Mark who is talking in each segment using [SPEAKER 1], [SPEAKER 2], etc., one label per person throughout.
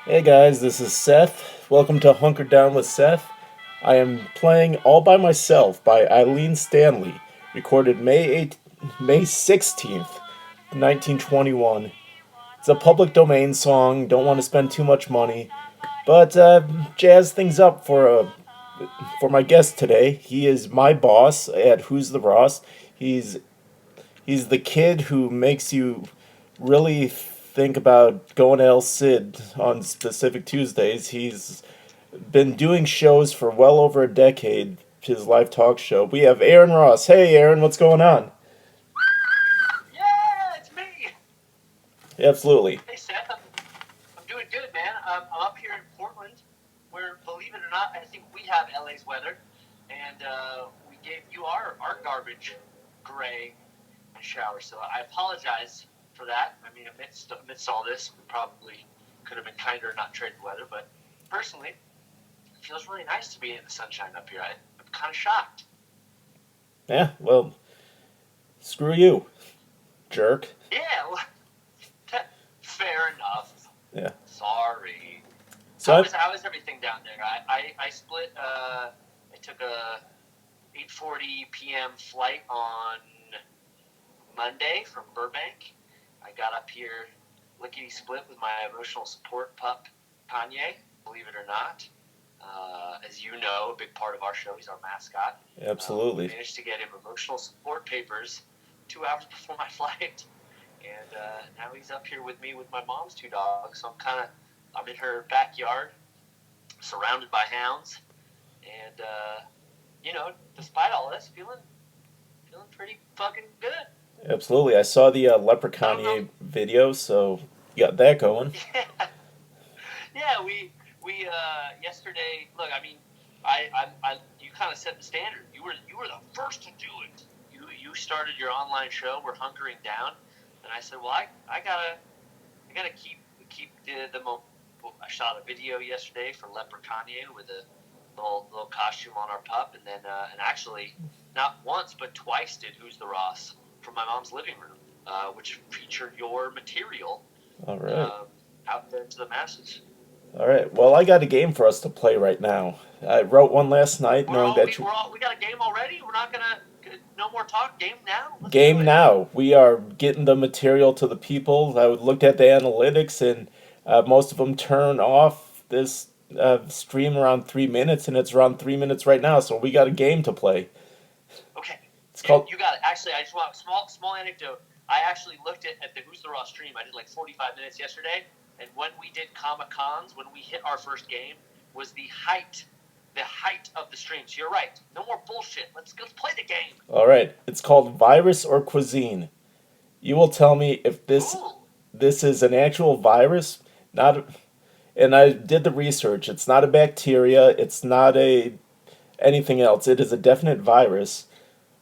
[SPEAKER 1] Hey guys, this is Seth. Welcome to Hunkered Down with Seth. I am playing All by Myself by Eileen Stanley, recorded May 16th, 1921. It's a public domain song, don't want to spend too much money, but jazz things up for my guest today. He is my boss at Who's the Ross. He's he's the kid who makes you really think about going to El Cid on specific Tuesdays. He's been doing shows for well over a decade. His live talk show. We have Aaron Ross. Hey, Aaron, what's going on?
[SPEAKER 2] Yeah, it's me.
[SPEAKER 1] Absolutely.
[SPEAKER 2] Hey, Seth. I'm doing good, man. I'm up here in Portland, where, believe it or not, I think we have LA's weather, and we gave you our garbage gray and shower. So I apologize for that. I mean, amidst all this, we probably could have been kinder and not traded the weather. But personally, it feels really nice to be in the sunshine up here. I'm kind of shocked.
[SPEAKER 1] Yeah, well, screw you, jerk.
[SPEAKER 2] Yeah, well, fair enough.
[SPEAKER 1] Yeah.
[SPEAKER 2] Sorry.
[SPEAKER 1] So
[SPEAKER 2] How is everything down there? I split. I took a 8:40 p.m. flight on Monday from Burbank. I got up here lickety split with my emotional support pup Kanye. Believe it or not, as you know, a big part of our show. He's our mascot.
[SPEAKER 1] absolutely.
[SPEAKER 2] Managed to get him emotional support papers 2 hours before my flight, and now he's up here with me with my mom's two dogs. So I'm in her backyard, surrounded by hounds, and despite all this, feeling pretty fucking good.
[SPEAKER 1] Absolutely. I saw the
[SPEAKER 2] I don't know.
[SPEAKER 1] Leprechaun video, so you got that going.
[SPEAKER 2] Yeah, yeah. We yesterday. Look, I mean, I you kind of set the standard. You were the first to do it. You started your online show. We're hunkering down, and I said, well, I gotta keep the moment. I shot a video yesterday for Leprechaun with a little costume on our pup, and then and actually not once but twice did Who's the Ross from my mom's living room, which featured your material
[SPEAKER 1] All right.
[SPEAKER 2] um, out there to the masses.
[SPEAKER 1] All right. Well, I got a game for us to play right now. I wrote one last night, knowing that you.
[SPEAKER 2] We got a game already. We're not gonna no more talk. Game now. Let's do
[SPEAKER 1] Game
[SPEAKER 2] it.
[SPEAKER 1] now. We are getting the material to the people. I looked at the analytics, and most of them turn off this stream around 3 minutes, and it's around 3 minutes right now. So we got a game to play.
[SPEAKER 2] Okay,
[SPEAKER 1] It's called.
[SPEAKER 2] you got it. Actually, I just want a small anecdote. I actually looked at the Who's the Raw stream. I did like 45 minutes yesterday, and when we did Comic Cons, when we hit our first game, was the height of the stream. So you're right. No more bullshit. Let's play the game.
[SPEAKER 1] All right. It's called Virus or Cuisine. You will tell me if
[SPEAKER 2] Ooh.
[SPEAKER 1] this is an actual virus, not. And I did the research. It's not a bacteria. It's not a anything else. It is a definite virus,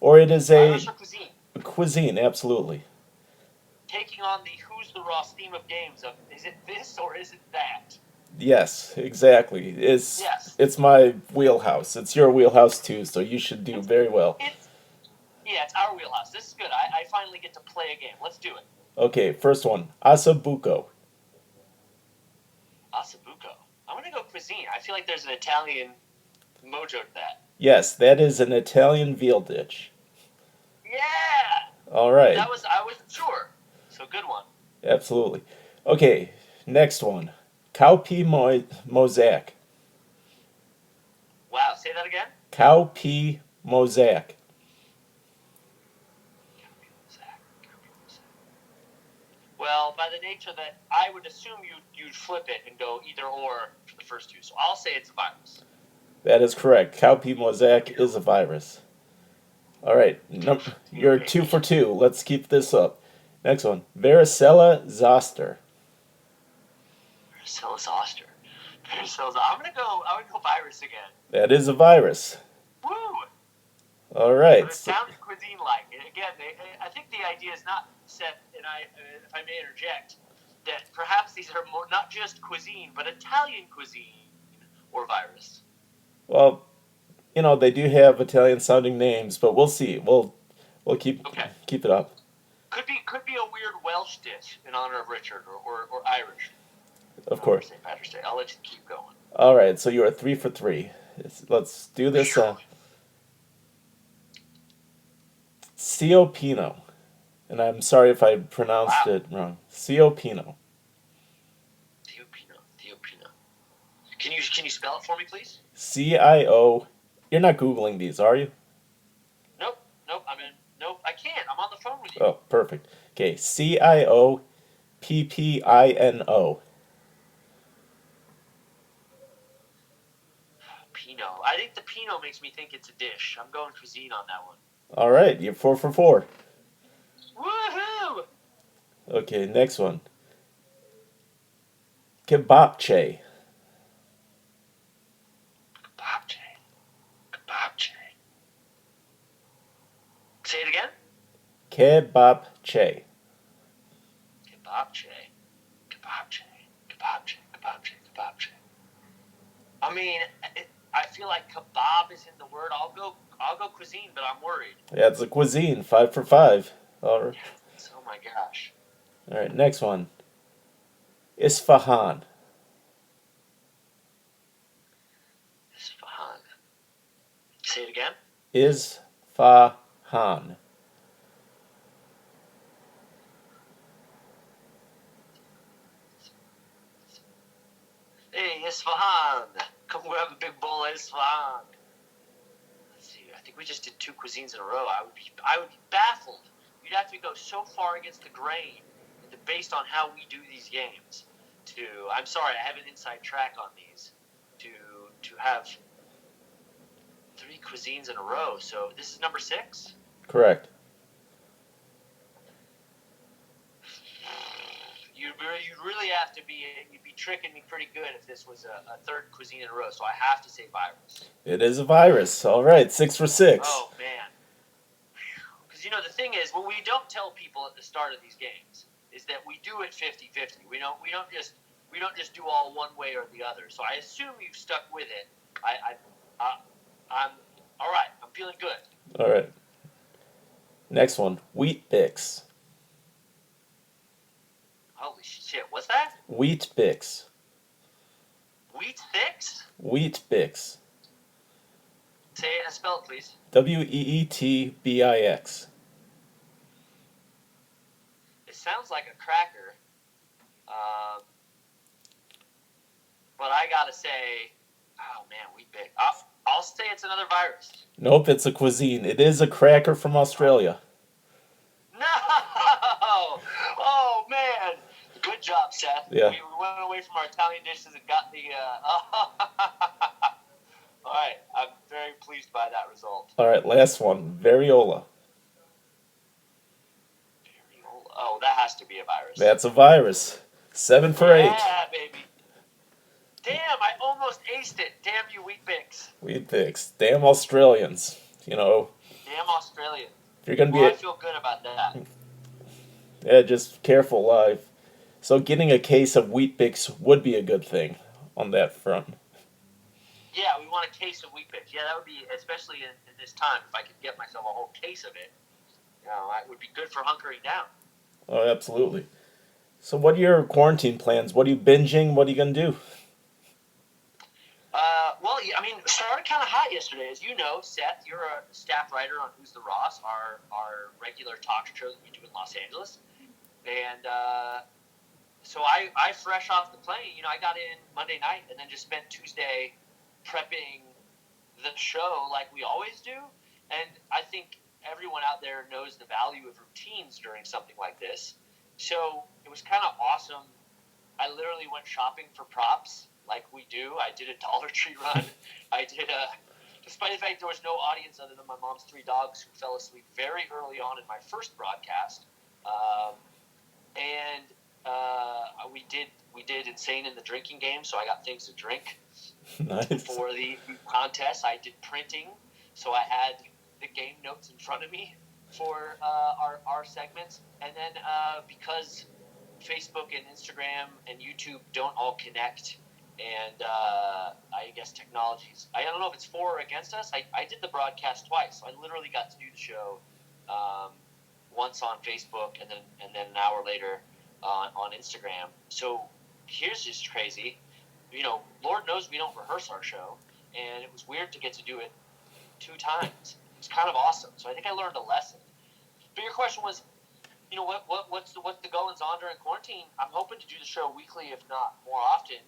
[SPEAKER 1] or it is
[SPEAKER 2] Virus or cuisine?
[SPEAKER 1] a cuisine. Absolutely.
[SPEAKER 2] Taking on the Who's the Raw theme of games of is it this or is it that?
[SPEAKER 1] Yes, exactly.
[SPEAKER 2] Yes.
[SPEAKER 1] It's my wheelhouse. It's your wheelhouse too, so you should do
[SPEAKER 2] It's
[SPEAKER 1] very well.
[SPEAKER 2] it's yeah, it's our wheelhouse. This is good. I finally get to play a game. Let's do it.
[SPEAKER 1] Okay, first one. Asabuco.
[SPEAKER 2] Asabuco. I'm gonna go cuisine. I feel like there's an Italian mojo to that.
[SPEAKER 1] Yes, that is an Italian veal dish.
[SPEAKER 2] Yeah.
[SPEAKER 1] All right.
[SPEAKER 2] I wasn't sure. So good one.
[SPEAKER 1] Absolutely. Okay, next one. Cowpea mosaic.
[SPEAKER 2] Wow. Say that again.
[SPEAKER 1] Cowpea mosaic.
[SPEAKER 2] Well, by the nature that I would assume you'd flip it and go either or for the first two. So I'll say it's a virus.
[SPEAKER 1] That is correct. Cowpea mosaic is a virus. All right,
[SPEAKER 2] Two for two,
[SPEAKER 1] you're two
[SPEAKER 2] baby.
[SPEAKER 1] for two. Let's keep this up. Next one. Varicella zoster.
[SPEAKER 2] Varicella zoster. I'm gonna go. I would go virus again.
[SPEAKER 1] That is a virus.
[SPEAKER 2] Woo!
[SPEAKER 1] All
[SPEAKER 2] But
[SPEAKER 1] right.
[SPEAKER 2] it sounds cuisine-like. And again, I think the idea is not set. And if I may interject, that perhaps these are more not just cuisine, but Italian cuisine or virus.
[SPEAKER 1] Well, they do have Italian sounding names, but we'll see. We'll
[SPEAKER 2] Okay,
[SPEAKER 1] keep it up.
[SPEAKER 2] could be a weird Welsh dish in honor of Richard or Irish.
[SPEAKER 1] Of course.
[SPEAKER 2] St. Patrick's Day. I'll let you keep going.
[SPEAKER 1] All right, so you are 3 for 3. Let's do this. Ciopino. And I'm sorry if I pronounced it wrong. Ciopino.
[SPEAKER 2] Theopino. Can you spell it for me, please?
[SPEAKER 1] CIO. You're not Googling these, are you?
[SPEAKER 2] Nope. Nope. I can't. I'm on the phone with you.
[SPEAKER 1] Oh, perfect. Okay, CIOPPINO.
[SPEAKER 2] Pinot. I think the Pinot makes me think it's a dish. I'm going cuisine on that one.
[SPEAKER 1] All right, you're 4 for 4.
[SPEAKER 2] Woohoo!
[SPEAKER 1] Okay, next one. Kebabche.
[SPEAKER 2] Kebabche. Say it again.
[SPEAKER 1] Kebabche.
[SPEAKER 2] Kebabche. I mean, I feel like kebab is in the word. I'll go cuisine, but I'm worried.
[SPEAKER 1] Yeah, it's a cuisine. 5 for 5. All right.
[SPEAKER 2] Oh my gosh.
[SPEAKER 1] All right, next one. Isfahan.
[SPEAKER 2] Say it again.
[SPEAKER 1] Isfahan.
[SPEAKER 2] Hey, Isfahan. Come grab a big bowl of Isfahan. Let's see. I think we just did 2 cuisines in a row. I would be baffled. You'd have to go so far against the grain, based on how we do these games. I'm sorry, I have an inside track on these. To have 3 cuisines in a row. So this is number 6.
[SPEAKER 1] Correct.
[SPEAKER 2] You'd really have to be. You'd be tricking me pretty good if this was a 3rd cuisine in a row. So I have to say virus.
[SPEAKER 1] It is a virus. All right, 6 for 6.
[SPEAKER 2] Oh man. Because the thing is, what we don't tell people at the start of these games is that we do it 50-50. We don't just do all one way or the other. So I assume you've stuck with it. I'm all right. I'm feeling good.
[SPEAKER 1] All right. Next one, Wheat Bix.
[SPEAKER 2] Holy shit! What's that?
[SPEAKER 1] Wheat Bix.
[SPEAKER 2] Wheat Bix?
[SPEAKER 1] Wheat Bix.
[SPEAKER 2] Say it. Spell it, please.
[SPEAKER 1] WEETBIX.
[SPEAKER 2] It sounds like a cracker. But I gotta say, oh man, Wheat Bix. I'll say it's another virus.
[SPEAKER 1] Nope, it's a cuisine. It is a cracker from Australia.
[SPEAKER 2] No! Oh man! Good job, Seth.
[SPEAKER 1] Yeah.
[SPEAKER 2] We went away from our Italian dishes and got the. All right, I'm very pleased by that result.
[SPEAKER 1] All right, last one, Variola.
[SPEAKER 2] Oh, that has to be a virus.
[SPEAKER 1] That's a virus. 7 for 8.
[SPEAKER 2] Yeah, baby. Damn, I almost aced it. Damn you, Wheat Bix.
[SPEAKER 1] Wheat Bix. Damn Australians.
[SPEAKER 2] Damn Australian.
[SPEAKER 1] If you're gonna be.
[SPEAKER 2] I feel good about that.
[SPEAKER 1] Yeah, just careful. So getting a case of Wheat Bix would be a good thing on that front.
[SPEAKER 2] Yeah, we want a case of Wheat Bix. Yeah, that would be, especially in this time, if I could get myself a whole case of it. That would be good for hunkering down.
[SPEAKER 1] Oh, absolutely. So what are your quarantine plans? What are you binging? What are you going to do?
[SPEAKER 2] Well, I mean, it started kind of hot yesterday. As you know, Seth, you're a staff writer on Who's the Ross, our regular talk show that we do in Los Angeles. And so I fresh off the plane, I got in Monday night and then just spent Tuesday prepping the show like we always do. And I think everyone out there knows the value of routines during something like this. So it was kind of awesome. I literally went shopping for props like we do. I did a Dollar Tree run. Despite the fact there was no audience other than my mom's 3 dogs who fell asleep very early on in my first broadcast. We did Insane in the drinking game, so I got things to drink.
[SPEAKER 1] Nice.
[SPEAKER 2] For the contest. I did printing, so I had the game notes in front of me for our segments. And then because Facebook and Instagram and YouTube don't all connect, and I guess technologies, I don't know if it's for or against us. I did the broadcast twice, so I literally got to do the show once on Facebook and then an hour later on Instagram. So here's just crazy. Lord knows we don't rehearse our show, and it was weird to get to do it 2 times. It's kind of awesome. So I think I learned a lesson. But your question was, what's the goings on during quarantine? I'm hoping to do the show weekly, if not more often,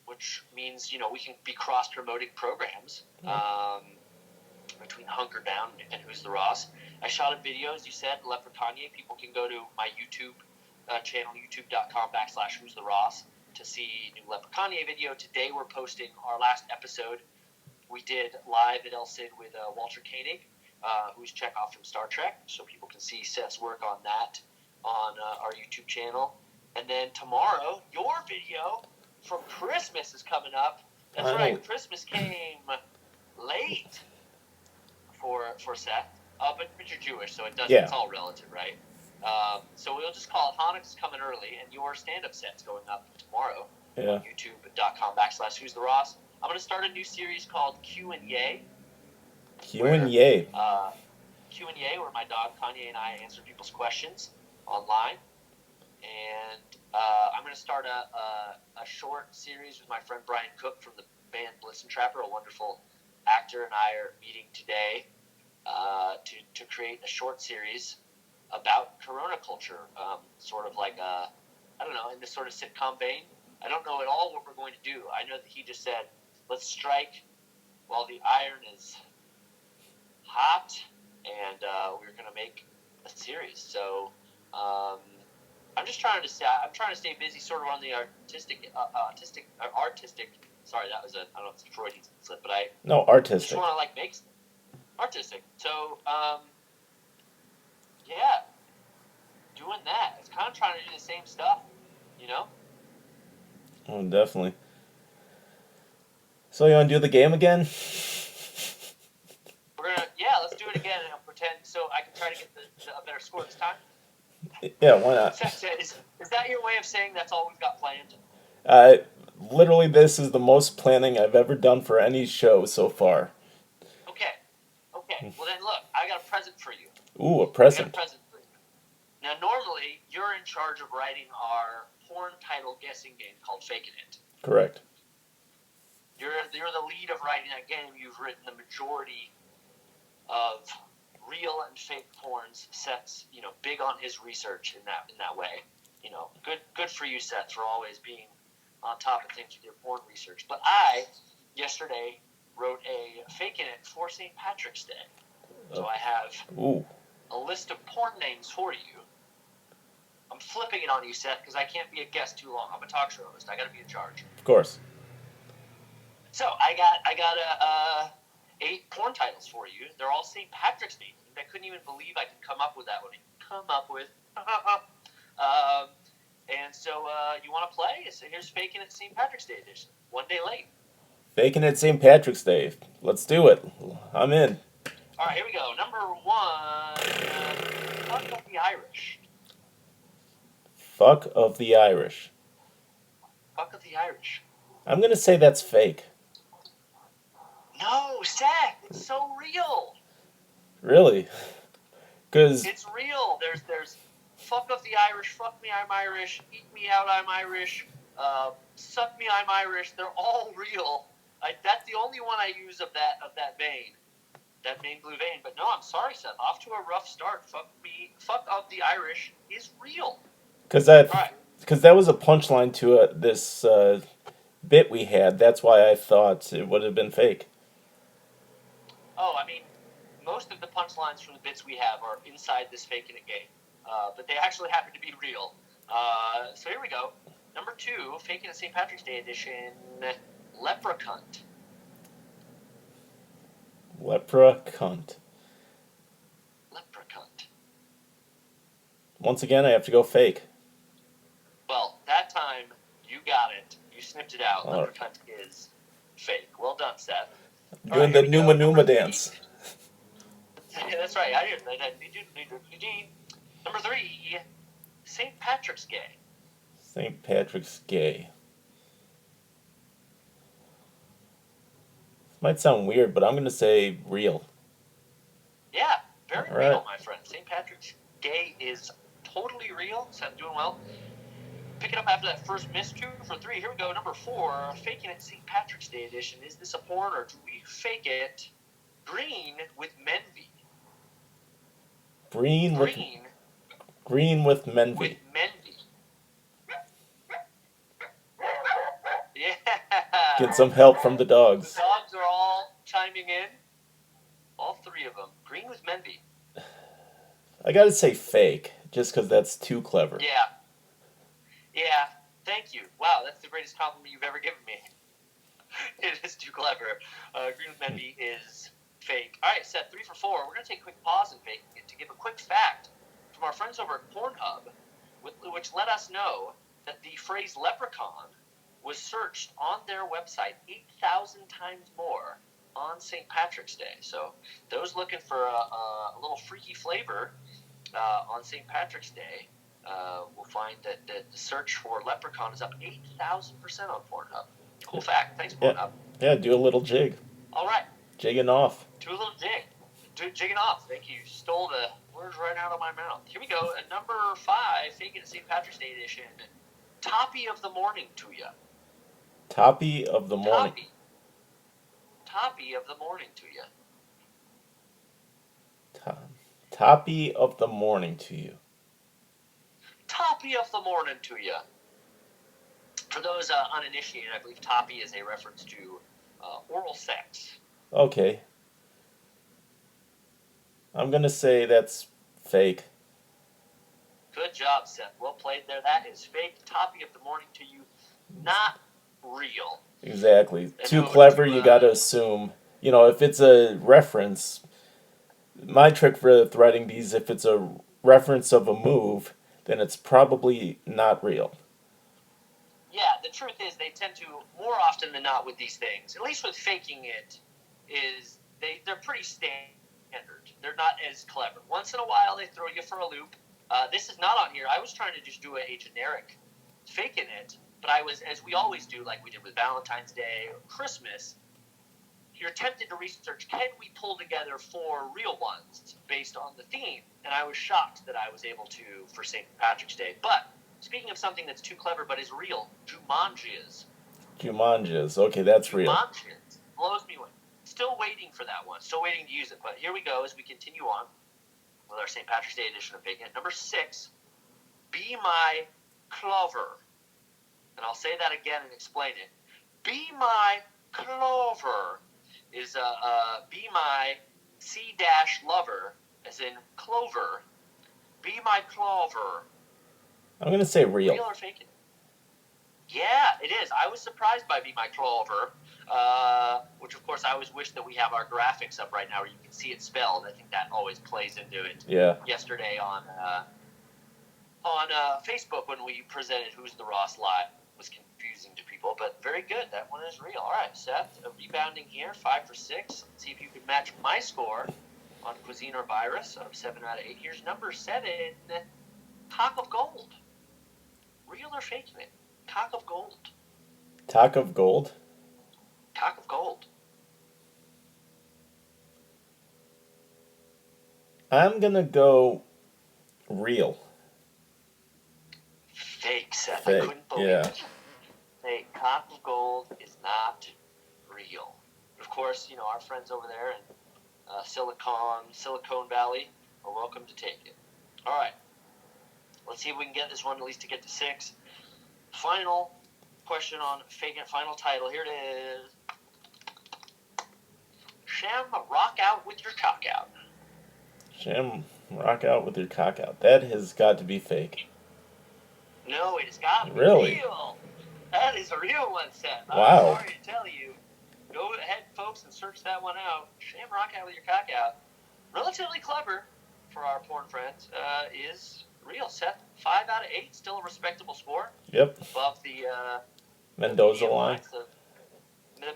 [SPEAKER 2] which means we can be cross promoting programs between Hunkered Down and Who's the Ross. I shot a video, as you said, Leprechaunie. People can go to my YouTube channel, youtube.com/Who's the Ross, to see new Leprechaunie video. Today we're posting our last episode. We did live at El Cid with Walter Koenig, who's Chekhov from Star Trek, so people can see Seth's work on that on our YouTube channel. And then tomorrow, your video from Christmas is coming up. That's right, Christmas came late for Seth, but you're Jewish, so it doesn't. Yeah. It's all relative, right? So we'll just call it Hanukkah's coming early, and your stand-up set's going up tomorrow.
[SPEAKER 1] Yeah.
[SPEAKER 2] On youtube.com/Who's the Ross. I'm going to start a new series called Q and Yay.
[SPEAKER 1] Q and Yay.
[SPEAKER 2] Q and Yay, where my dog Kanye and I answer people's questions online. And I'm going to start a short series with my friend Brian Cook from the band Blitzen Trapper, a wonderful actor, and I are meeting today to create a short series about Corona culture, sort of like in this sort of sitcom vein. I don't know at all what we're going to do. I know that he just said, let's strike while the iron is hot, and we're going to make a series. So I'm just trying to stay busy, sort of on the artistic. Sorry, that was I don't know if it's a Freudian slip, but
[SPEAKER 1] artistic.
[SPEAKER 2] Just want to make artistic. So yeah, doing that. It's kind of trying to do the same stuff,
[SPEAKER 1] Oh, definitely. So you want to do the game again?
[SPEAKER 2] Let's do it again and pretend so I can try to get a better score this time.
[SPEAKER 1] Yeah, why not?
[SPEAKER 2] Is that your way of saying that's all we've got planned?
[SPEAKER 1] Literally, this is the most planning I've ever done for any show so far.
[SPEAKER 2] Okay. Well then, look, I got a present for you.
[SPEAKER 1] Ooh, a present.
[SPEAKER 2] I got a present for you. Now, normally you're in charge of writing our porn title guessing game called Faking It.
[SPEAKER 1] Correct.
[SPEAKER 2] You're the lead of writing that game. You've written the majority of real and fake porns. Seth's, big on his research in that way. Good for you, Seth, for always being on top of things with your porn research. But I, yesterday, wrote a Faking It for St. Patrick's Day. So I have a list of porn names for you. I'm flipping it on you, Seth, because I can't be a guest too long. I'm a talk show host. I got to be in charge.
[SPEAKER 1] Of course.
[SPEAKER 2] So I got 8 porn titles for you. They're all St. Patrick's Day. I couldn't even believe I could come up with that one. And so you want to play? So here's Faking It St. Patrick's Day edition. One day late.
[SPEAKER 1] Faking It St. Patrick's Day. Let's do it. I'm in.
[SPEAKER 2] All right, here we go. Number 1, Fuck of the Irish.
[SPEAKER 1] Fuck of the Irish.
[SPEAKER 2] Fuck of the Irish.
[SPEAKER 1] I'm going to say that's fake.
[SPEAKER 2] No, Seth, it's so real.
[SPEAKER 1] Really? Because
[SPEAKER 2] it's real. There's fuck of the Irish, fuck me, I'm Irish, eat me out, I'm Irish, suck me, I'm Irish. They're all real. That's the only one I use of that vein, that main blue vein. But no, I'm sorry, Seth. Off to a rough start. Fuck of the Irish is real.
[SPEAKER 1] Because that was a punchline to this bit we had. That's why I thought it would have been fake.
[SPEAKER 2] Oh, I mean, most of the punchlines from the bits we have are inside this Faking It game. But they actually happen to be real. So here we go. Number 2, Faking It St. Patrick's Day edition, Leprecunt.
[SPEAKER 1] Leprecunt. Once again, I have to go fake.
[SPEAKER 2] Well, that time, you got it. You snipped it out. Leprecunt is fake. Well done, Seth.
[SPEAKER 1] Doing the Numa Numa dance.
[SPEAKER 2] That's right. I did. Number 3, St. Patrick's Gay.
[SPEAKER 1] St. Patrick's Gay. This might sound weird, but I'm going to say real.
[SPEAKER 2] Yeah, very real, my friend. St. Patrick's Gay is totally real. Seth, doing well. Pick it up after that first miss. 2 for 3. Here we go. Number 4. Faking it St. Patrick's Day edition. Is this a porn or do we fake it? Green with Menvy.
[SPEAKER 1] Green with Menvy.
[SPEAKER 2] With Menvy. Yeah.
[SPEAKER 1] Get some help from the dogs.
[SPEAKER 2] The dogs are all chiming in. All 3 of them. Green with Menvy.
[SPEAKER 1] I gotta say fake, just because that's too clever.
[SPEAKER 2] Yeah. Yeah. Thank you. Wow, that's the greatest compliment you've ever given me. It is too clever. Green with Menvy is fake. All right, Seth, 3 for 4. We're going to take a quick pause in faking it to give a quick fact from our friends over at Pornhub, which let us know that the phrase leprechaun was searched on their website 8,000 times more on St. Patrick's Day. So those looking for a little freaky flavor on St. Patrick's Day will find that the search for leprechaun is up 8,000% on Pornhub. Cool fact. Thanks, Pornhub.
[SPEAKER 1] Yeah, do a little jig.
[SPEAKER 2] All right.
[SPEAKER 1] Jigging off.
[SPEAKER 2] Do a little jig. Jigging off. Thank you. You stole the words right out of my mouth. Here we go. At number 5, Faking it St. Patrick's Day edition. Toppy of the morning to you.
[SPEAKER 1] Toppy of the morning.
[SPEAKER 2] Toppy of the morning to you.
[SPEAKER 1] Toppy of the morning to you.
[SPEAKER 2] Toppy of the morning to you. For those uninitiated, I believe toppy is a reference to oral sex.
[SPEAKER 1] Okay. I'm going to say that's fake.
[SPEAKER 2] Good job, Seth. Well played there. That is fake. Toppy of the morning to you. Not real.
[SPEAKER 1] Exactly. Too clever, you got to assume. You know, if it's a reference, my trick for threading these, if it's a reference of a move, then it's probably not real.
[SPEAKER 2] Yeah, the truth is they tend to, more often than not with these things, at least with faking it, is they're pretty standard. They're not as clever. Once in a while, they throw you for a loop. This is not on here. I was trying to just do a generic faking it, but I was, as we always do, like we did with Valentine's Day or Christmas, you're tempted to research, can we pull together 4 real ones based on the theme? And I was shocked that I was able to for St. Patrick's Day. But speaking of something that's too clever but is real, Jumanji's.
[SPEAKER 1] Okay, that's real.
[SPEAKER 2] Jumanji's blows me away. Still waiting for that one. Still waiting to use it. But here we go as we continue on with our St. Patrick's Day edition of Faking It. Number 6, Be My Clover. And I'll say that again and explain it. Be My Clover is Be My C-lover, as in clover. Be My Clover.
[SPEAKER 1] I'm going to say real.
[SPEAKER 2] Real or fake it? Yeah, it is. I was surprised by Be My Clover, which, of course, I always wish that we have our graphics up right now where you can see it spelled. I think that always plays into it.
[SPEAKER 1] Yeah.
[SPEAKER 2] Yesterday on Facebook when we presented Who's the Ross Live was confusing to people, but very good. That one is real. All right, Seth, rebounding here, 5 for 6. Let's see if you can match my score on Cuisine or Virus of 7 out of 8. Here's number 7, Cock of Gold. Real or fake it? Cock of Gold.
[SPEAKER 1] Cock of Gold?
[SPEAKER 2] Cock of Gold.
[SPEAKER 1] I'm going to go real.
[SPEAKER 2] Fake, Seth.
[SPEAKER 1] Fake.
[SPEAKER 2] I couldn't believe it. Hey, Cock of Gold is not real. Of course, you know, our friends over there in Silicon Valley are welcome to take it. All right. Let's see if we can get this one at least to get to 6. Final question on Faking It, final title. Here it is. Sham rock out with your cock out.
[SPEAKER 1] Sham rock out with your cock out. That has got to be fake.
[SPEAKER 2] No, it has got to be real. That is a real one, Seth.
[SPEAKER 1] Wow.
[SPEAKER 2] I'm sorry to tell you. Go ahead, folks, and search that one out. Sham rock out with your cock out. Relatively clever for our porn friends. Is real. Seth, 5 out of 8. Still a respectable score.
[SPEAKER 1] Yep.
[SPEAKER 2] Above the
[SPEAKER 1] Mendoza line.
[SPEAKER 2] The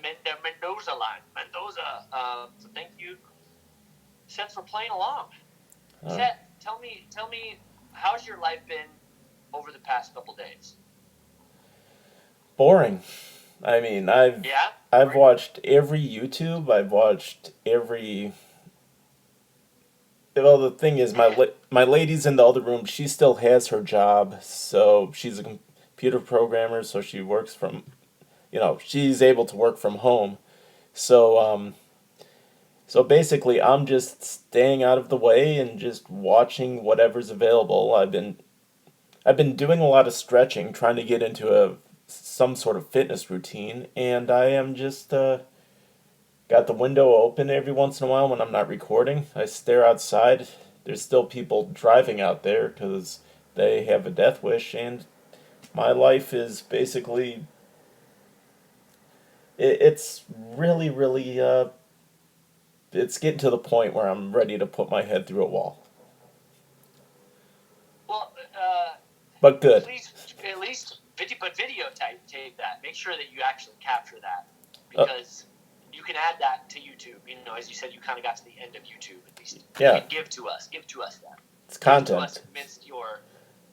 [SPEAKER 2] Mendoza line. Mendoza. So thank you, Seth, for playing along. Seth, tell me, how's your life been over the past couple days?
[SPEAKER 1] Boring. I mean, I've watched every YouTube. I've watched every. Well, the thing is, my lady's in the other room. She still has her job, so she's computer programmer, so she works from, she's able to work from home. So, so basically, I'm just staying out of the way and just watching whatever's available. I've been doing a lot of stretching, trying to get into some sort of fitness routine, and I am just got the window open every once in a while when I'm not recording. I stare outside. There's still people driving out there because they have a death wish, and my life is basically it's really, really it's getting to the point where I'm ready to put my head through a wall.
[SPEAKER 2] Well,
[SPEAKER 1] But good.
[SPEAKER 2] please at least videotape that. Make sure that you actually capture that,
[SPEAKER 1] Uh,
[SPEAKER 2] because you can add that to YouTube. As you said, you kind of got to the end of YouTube at least.
[SPEAKER 1] yeah,
[SPEAKER 2] Give to us that.
[SPEAKER 1] it's
[SPEAKER 2] Give to us
[SPEAKER 1] content.
[SPEAKER 2] amidst your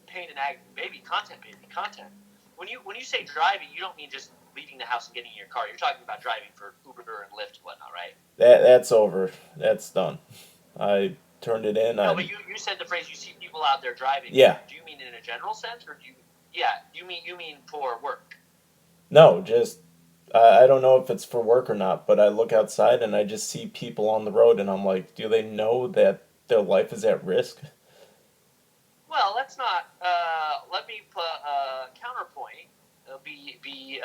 [SPEAKER 2] pain and agony, baby content. When you say driving, you don't mean just leaving the house and getting in your car. You're talking about driving for Uber and Lyft and whatnot, right?
[SPEAKER 1] That's over. That's done. I turned it in.
[SPEAKER 2] No, but you said the phrase, you see people out there driving.
[SPEAKER 1] Yeah.
[SPEAKER 2] Do you mean in a general sense, or you mean for work?
[SPEAKER 1] No, just I don't know if it's for work or not, but I look outside and I just see people on the road and I'm like, do they know that their life is at risk?
[SPEAKER 2] Well, let's not. Let me put counterpoint. Be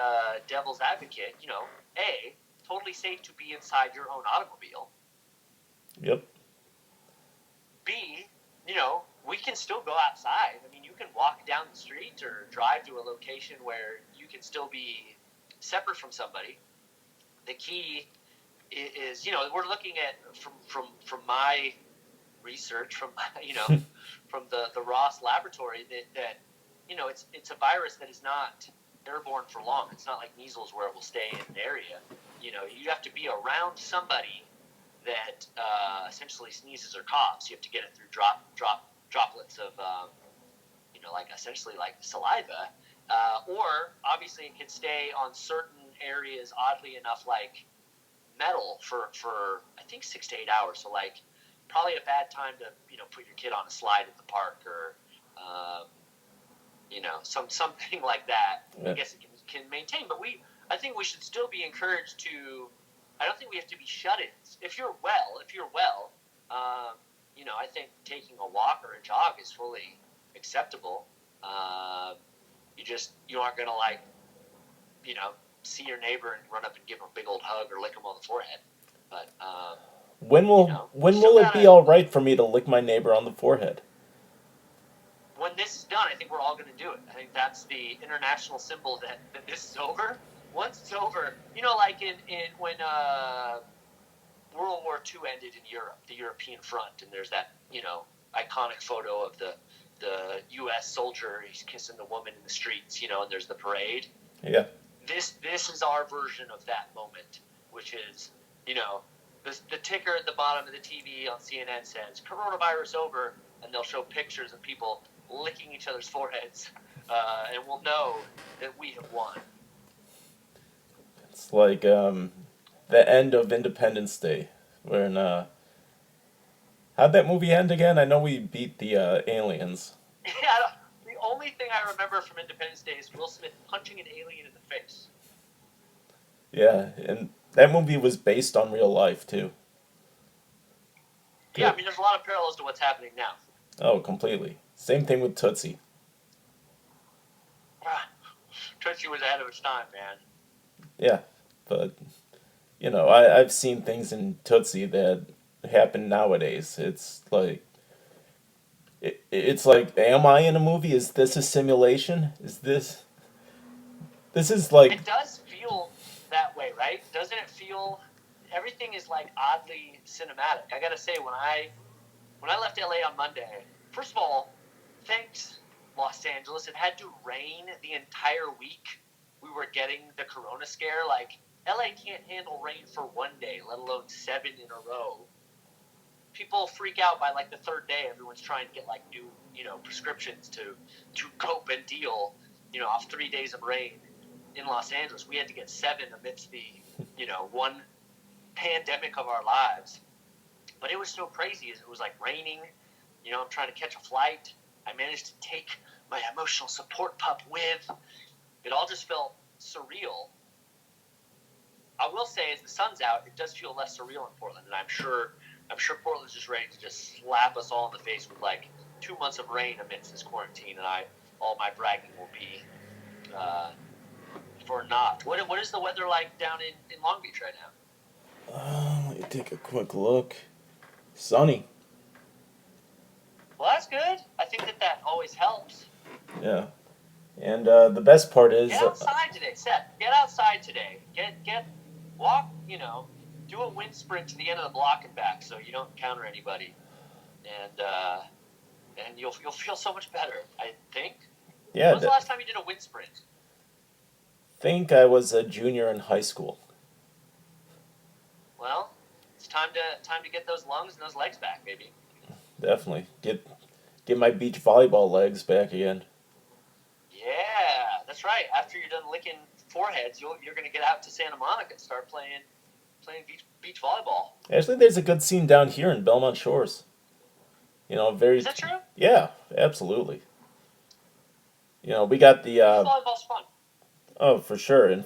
[SPEAKER 2] devil's advocate. Totally safe to be inside your own automobile.
[SPEAKER 1] Yep.
[SPEAKER 2] B, we can still go outside. I mean, you can walk down the street or drive to a location where you can still be separate from somebody. The key is, we're looking at from my research, from from the Ross laboratory, that it's a virus that is not airborne for long. It's not like measles where it will stay in an area. You have to be around somebody that essentially sneezes or coughs. You have to get it through droplets of essentially like saliva, or obviously it can stay on certain areas, oddly enough, like metal for I think 6 to 8 hours. So like probably a bad time to put your kid on a slide at the park, or something like that.
[SPEAKER 1] Yeah.
[SPEAKER 2] I guess it can maintain, but I think we should still be encouraged to. I don't think we have to be shut-ins. If you're well, I think taking a walk or a jog is fully acceptable. You aren't gonna see your neighbor and run up and give him a big old hug or lick him on the forehead. But
[SPEAKER 1] When will it be all right for me to lick my neighbor on the forehead?
[SPEAKER 2] When this is done, I think we're all going to do it. I think that's the international symbol that this is over. Once it's over, like in when World War II ended in Europe, the European front, and there's that iconic photo of the U.S. soldier, he's kissing the woman in the streets, and there's the parade.
[SPEAKER 1] Yeah.
[SPEAKER 2] This is our version of that moment, which is the ticker at the bottom of the TV on CNN says coronavirus over, and they'll show pictures of people licking each other's foreheads, and we'll know that we have won.
[SPEAKER 1] It's like the end of Independence Day, when how'd that movie end again? I know we beat the aliens.
[SPEAKER 2] Yeah, the only thing I remember from Independence Day is Will Smith punching an alien in the face.
[SPEAKER 1] Yeah, and that movie was based on real life too.
[SPEAKER 2] Yeah, I mean, there's a lot of parallels to what's happening now.
[SPEAKER 1] Oh, completely. Same thing with Tootsie.
[SPEAKER 2] Tootsie was ahead of its time, man.
[SPEAKER 1] Yeah, but I've seen things in Tootsie that happen nowadays. It's like am I in a movie? Is this a simulation? This is like
[SPEAKER 2] It does feel that way, right? Doesn't it feel everything is like oddly cinematic? I gotta say, when I left LA on Monday, first of all, thanks Los Angeles. It had to rain the entire week. We were getting the corona scare. Like, LA can't handle rain for one day, let alone 7 in a row. People freak out by like the third day. Everyone's trying to get like new, prescriptions to cope and deal, off 3 days of rain in Los Angeles. We had to get 7 amidst the, one pandemic of our lives. But it was so crazy. It was like raining. I'm trying to catch a flight. I managed to take my emotional support pup with. It all just felt surreal. I will say, as the sun's out, it does feel less surreal in Portland, and I'm sure Portland's just ready to just slap us all in the face with like 2 months of rain amidst this quarantine, and all my bragging will be for naught. What is the weather like down in Long Beach right now?
[SPEAKER 1] Let me take a quick look. Sunny.
[SPEAKER 2] Well, that's good. I think that always helps.
[SPEAKER 1] Yeah. And the best part is...
[SPEAKER 2] Get outside today, Seth. Get outside today. Get walk, do a wind sprint to the end of the block and back so you don't encounter anybody. And you'll feel so much better, I think.
[SPEAKER 1] Yeah.
[SPEAKER 2] When was the last time you did a wind sprint?
[SPEAKER 1] Think I was a junior in high school.
[SPEAKER 2] Well, it's time to get those lungs and those legs back, baby.
[SPEAKER 1] Definitely. Get my beach volleyball legs back again.
[SPEAKER 2] Yeah, that's right. After you're done licking foreheads, you're going to get out to Santa Monica and start playing beach volleyball.
[SPEAKER 1] Actually, there's a good scene down here in Belmont Shores. Very...
[SPEAKER 2] Is that true?
[SPEAKER 1] Yeah, absolutely. We got the...
[SPEAKER 2] Beach volleyball's fun.
[SPEAKER 1] Oh, for sure. And,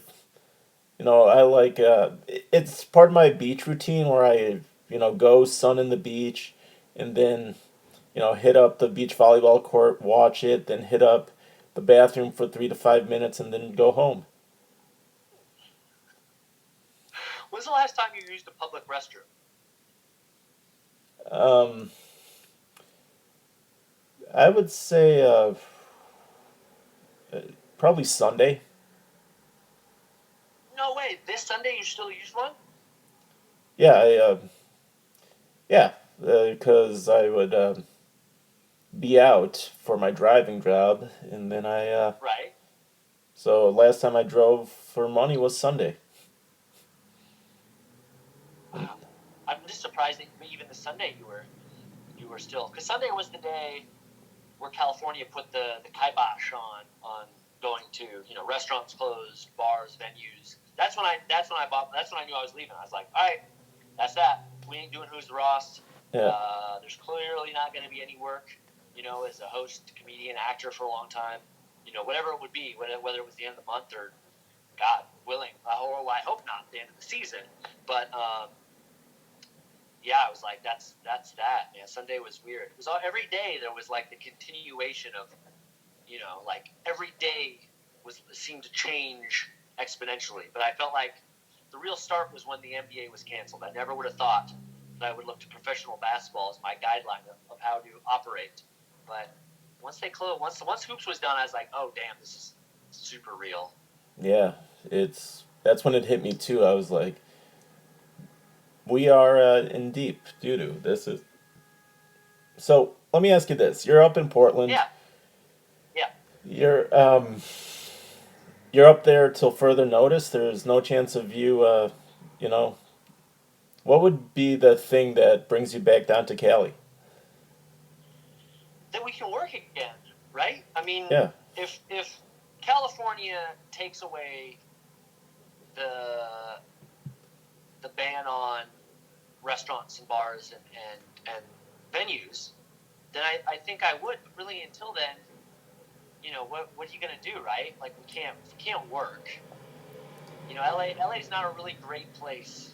[SPEAKER 1] I like... it's part of my beach routine where I, go sun in the beach and then, hit up the beach volleyball court, watch it, then hit up the bathroom for 3 to 5 minutes and then go home.
[SPEAKER 2] When's the last time you used a public restroom?
[SPEAKER 1] I would say probably Sunday.
[SPEAKER 2] No way. This Sunday you still used one?
[SPEAKER 1] Yeah, because I would be out for my driving job, and then
[SPEAKER 2] Right.
[SPEAKER 1] So last time I drove for money was Sunday.
[SPEAKER 2] Wow. I'm just surprised that even the Sunday you were still, because Sunday was the day where California put the kibosh on going to restaurants closed, bars, venues. That's when I knew I was leaving. I was like, all right, that's that. We ain't doing Who's the Ross.
[SPEAKER 1] Yeah.
[SPEAKER 2] There's clearly not going to be any work, as a host, comedian, actor for a long time. Whatever it would be, whether it was the end of the month or, God willing, or I hope not, the end of the season. But yeah, I was like, that's that. Yeah, Sunday was weird. It was every day there was like the continuation of, like every day seemed to change exponentially. But I felt like the real start was when the NBA was canceled. I never would have thought that I would look to professional basketball as my guideline of how to operate. But once they closed, once hoops was done, I was like, oh damn, this is super real.
[SPEAKER 1] Yeah, that's when it hit me too. I was like, we are in deep doo-doo. This is... So let me ask you this: you're up in Portland.
[SPEAKER 2] Yeah.
[SPEAKER 1] You're up there till further notice. There's no chance of you, what would be the thing that brings you back down to Cali?
[SPEAKER 2] That we can work again, right? I mean,
[SPEAKER 1] Yeah.
[SPEAKER 2] if California takes away the ban on restaurants and bars and venues, then I think I would. But really, until then, what are you gonna do, right? Like we can't work. LA is not a really great place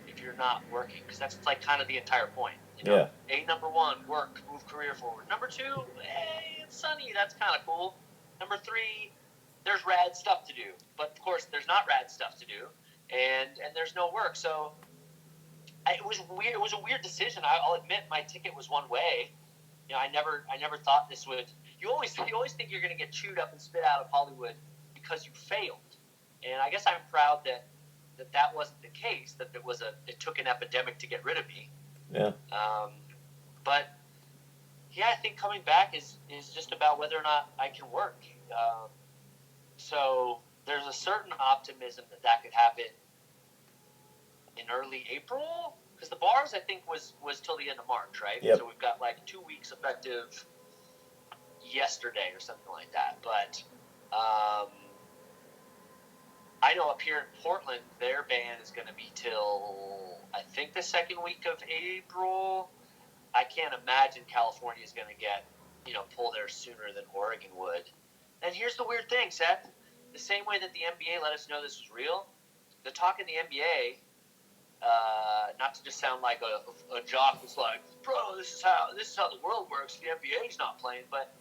[SPEAKER 2] if you're not working, because that's like kind of the entire point.
[SPEAKER 1] Yeah.
[SPEAKER 2] Number one, work, move career forward. Number two, it's sunny. That's kind of cool. Number three, there's rad stuff to do. But of course, there's not rad stuff to do, and there's no work. So it was weird. It was a weird decision. I'll admit, my ticket was one way. I never thought this would. You always think you're going to get chewed up and spit out of Hollywood because you failed. And I guess I'm proud that wasn't the case. That it took an epidemic to get rid of me.
[SPEAKER 1] Yeah.
[SPEAKER 2] But yeah, I think coming back is just about whether or not I can work. So there's a certain optimism that could happen in early April, because the bars I think was till the end of March, right?
[SPEAKER 1] Yep.
[SPEAKER 2] So we've got like 2 weeks effective yesterday or something like that. But I know up here in Portland, their ban is going to be till I think the second week of April. I can't imagine California is going to get pull theirs sooner than Oregon would. And here's the weird thing, Seth. The same way that the NBA let us know this was real, the talk in the NBA, not to just sound like a jock was like, bro, this is how the world works. The NBA's not playing, but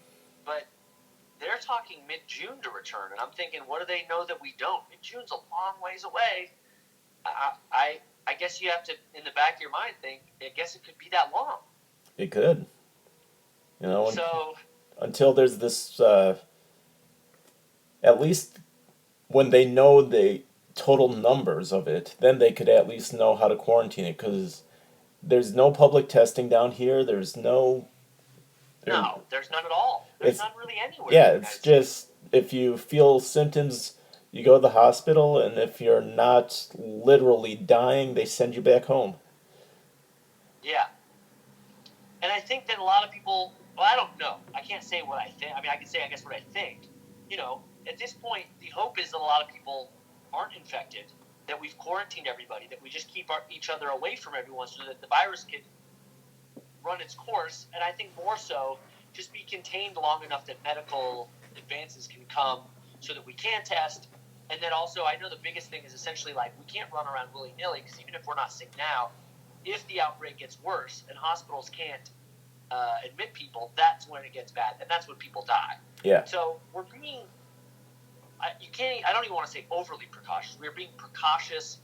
[SPEAKER 2] they're talking mid-June to return, and I'm thinking, what do they know that we don't? Mid-June's a long ways away. I guess you have to, in the back of your mind, think, I guess it could be that long.
[SPEAKER 1] It could.
[SPEAKER 2] So
[SPEAKER 1] Until there's this, at least when they know the total numbers of it, then they could at least know how to quarantine it, because there's no public testing down here. There's no.
[SPEAKER 2] no, there's none at all. There's none really anywhere.
[SPEAKER 1] Yeah, it's just if you feel symptoms, you go to the hospital, and if you're not literally dying, they send you back home.
[SPEAKER 2] Yeah. And I think that a lot of people, well, I don't know. I can't say what I think. I mean, I can say, I guess, what I think. At this point, the hope is that a lot of people aren't infected, that we've quarantined everybody, that we just keep each other away from everyone so that the virus can run its course. And I think more so, just be contained long enough that medical advances can come so that we can test. And then also, I know the biggest thing is essentially like we can't run around willy-nilly, because even if we're not sick now, if the outbreak gets worse and hospitals can't admit people, that's when it gets bad, and that's when people die.
[SPEAKER 1] Yeah.
[SPEAKER 2] So we're being, I don't even want to say overly precautious. We're being precautious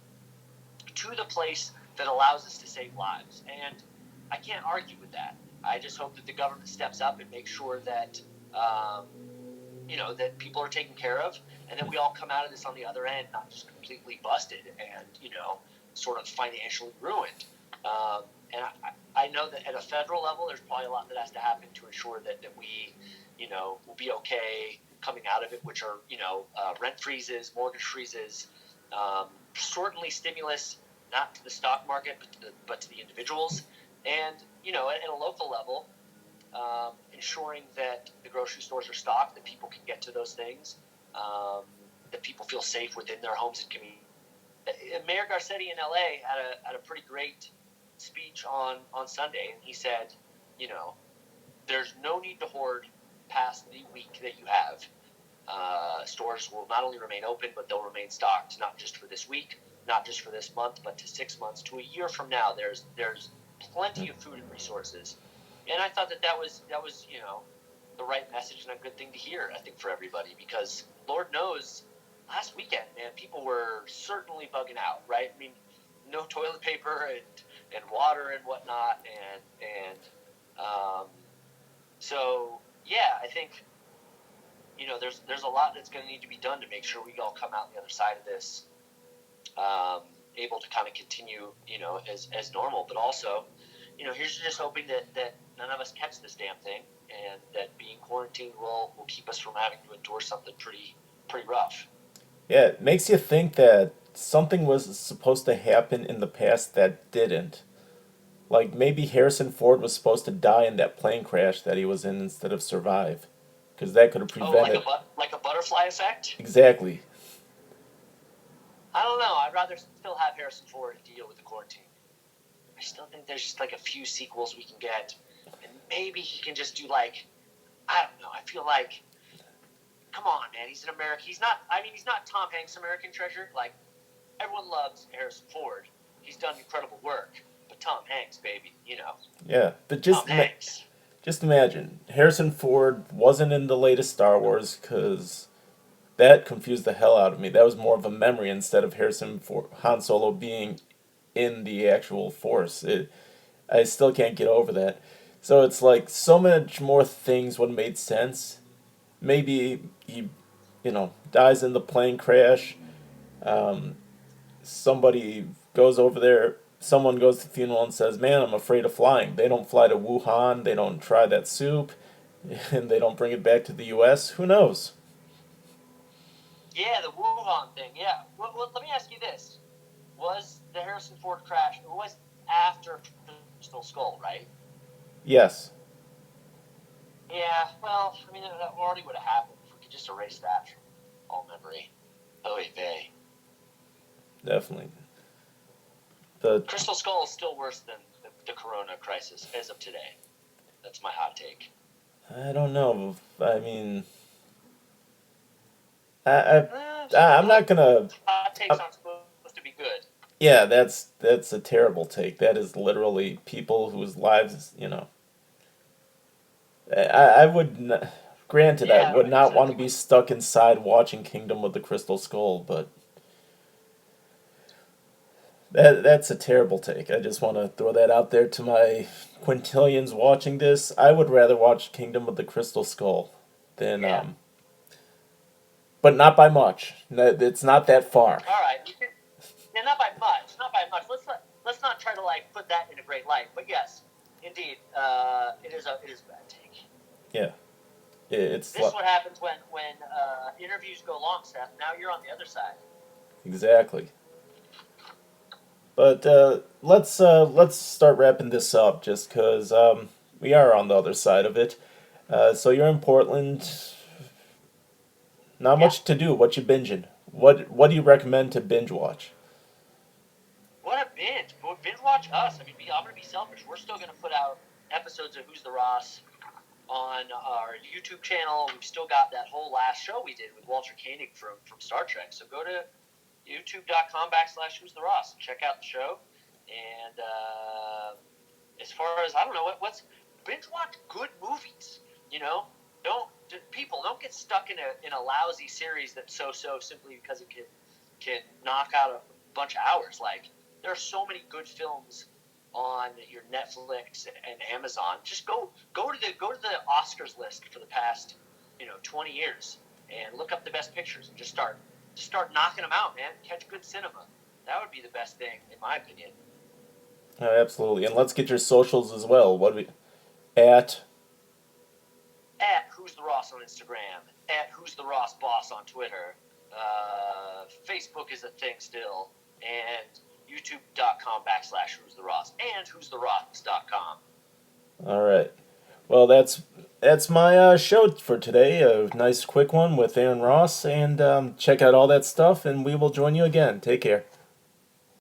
[SPEAKER 2] to the place that allows us to save lives, and I can't argue with that. I just hope that the government steps up and makes sure that, that people are taken care of, and that we all come out of this on the other end, not just completely busted and, sort of financially ruined. And I know that at a federal level, there's probably a lot that has to happen to ensure that we, will be okay coming out of it, which are, rent freezes, mortgage freezes, certainly stimulus, not to the stock market, but to the individuals. And, at a local level, ensuring that the grocery stores are stocked, that people can get to those things, that people feel safe within their homes and communities. Mayor Garcetti in LA had a pretty great speech on Sunday, and he said, there's no need to hoard past the week that you have. Stores will not only remain open, but they'll remain stocked, not just for this week, not just for this month, but to 6 months, to a year from now. There's plenty of food and resources, and I thought that was the right message and a good thing to hear, I think, for everybody, because Lord knows, last weekend, man, people were certainly bugging out, right? I mean, no toilet paper and water and whatnot, and so yeah, I think there's a lot that's going to need to be done to make sure we all come out on the other side of this able to kind of continue as normal, but also here's just hoping that none of us catch this damn thing, and that being quarantined will keep us from having to endure something pretty rough.
[SPEAKER 1] Yeah, it makes you think that something was supposed to happen in the past that didn't. Like maybe Harrison Ford was supposed to die in that plane crash that he was in instead of survive, because that could have prevented.
[SPEAKER 2] Like a butterfly effect?
[SPEAKER 1] Exactly.
[SPEAKER 2] I don't know. I'd rather still have Harrison Ford deal with the quarantine. I still think there's just like a few sequels we can get, and maybe he can just do like, I don't know. I feel like, come on, man. He's an American. He's not Tom Hanks' American Treasure. Like, everyone loves Harrison Ford. He's done incredible work. But Tom Hanks, baby,
[SPEAKER 1] Yeah, but
[SPEAKER 2] Tom Hanks.
[SPEAKER 1] just imagine Harrison Ford wasn't in the latest Star Wars, because that confused the hell out of me. That was more of a memory instead of Han Solo being in the actual Force. I still can't get over that. So it's like so much more things would have made sense. Maybe he, dies in the plane crash. Somebody goes over there. Someone goes to the funeral and says, "Man, I'm afraid of flying." They don't fly to Wuhan. They don't try that soup, and they don't bring it back to the U.S. Who knows?
[SPEAKER 2] Yeah, the Wuhan thing. Yeah. Well, let me ask you this: was the Harrison Ford crash? It was after Crystal Skull, right?
[SPEAKER 1] Yes.
[SPEAKER 2] Yeah. Well, I mean, that already would have happened if we could just erase that from all memory. Oy vey.
[SPEAKER 1] Definitely.
[SPEAKER 2] Crystal Skull is still worse than the Corona crisis as of today. That's my hot take.
[SPEAKER 1] I don't know. I mean, I, I'm
[SPEAKER 2] Hot,
[SPEAKER 1] not gonna.
[SPEAKER 2] hot takes aren't supposed to be good.
[SPEAKER 1] Yeah, that's a terrible take. That is literally people whose lives, I would. Granted, I
[SPEAKER 2] Yeah,
[SPEAKER 1] would not want to
[SPEAKER 2] exactly.
[SPEAKER 1] be stuck inside watching Kingdom of the Crystal Skull, but that's a terrible take. I just want to throw that out there to my quintillions watching this. I would rather watch Kingdom of the Crystal Skull than
[SPEAKER 2] Yeah.
[SPEAKER 1] but not by much. It's not that far.
[SPEAKER 2] All right. Yeah, not by much. Not by much. Let's not try to like put that in a great light. But yes, indeed, it is a bad take.
[SPEAKER 1] Yeah, it's
[SPEAKER 2] This is what happens when interviews go long, Seth. Now you're on the other side.
[SPEAKER 1] exactly. But let's start wrapping this up, just because we are on the other side of it. So you're in Portland. Not
[SPEAKER 2] Yeah.
[SPEAKER 1] much to do. What you binging? What do you recommend to binge watch?
[SPEAKER 2] What a binge! Binge watch us. I mean, I'm gonna be selfish. We're still gonna put out episodes of Who's the Ross on our YouTube channel. We've still got that whole last show we did with Walter Koenig from Star Trek. So go to youtube.com/Who's the Ross and check out the show. And as far as I don't know, what's binge watch good movies. You know, don't get stuck in a lousy series that's so simply because it can knock out a bunch of hours. Like there are so many good films on your Netflix and Amazon. Just go to the Oscars list for the past 20 years and look up the best pictures and just start knocking them out, man. Catch good cinema. That would be the best thing, in my opinion.
[SPEAKER 1] Absolutely, and let's get your socials as well. What we at?
[SPEAKER 2] At Who's the Ross on Instagram. At Who's the Ross Boss on Twitter. Facebook is a thing still. And youtube.com/Who's the Ross. And who'stheross.com.
[SPEAKER 1] All right. Well, that's my show for today. A nice quick one with Aaron Ross, and check out all that stuff, and we will join you again. Take care.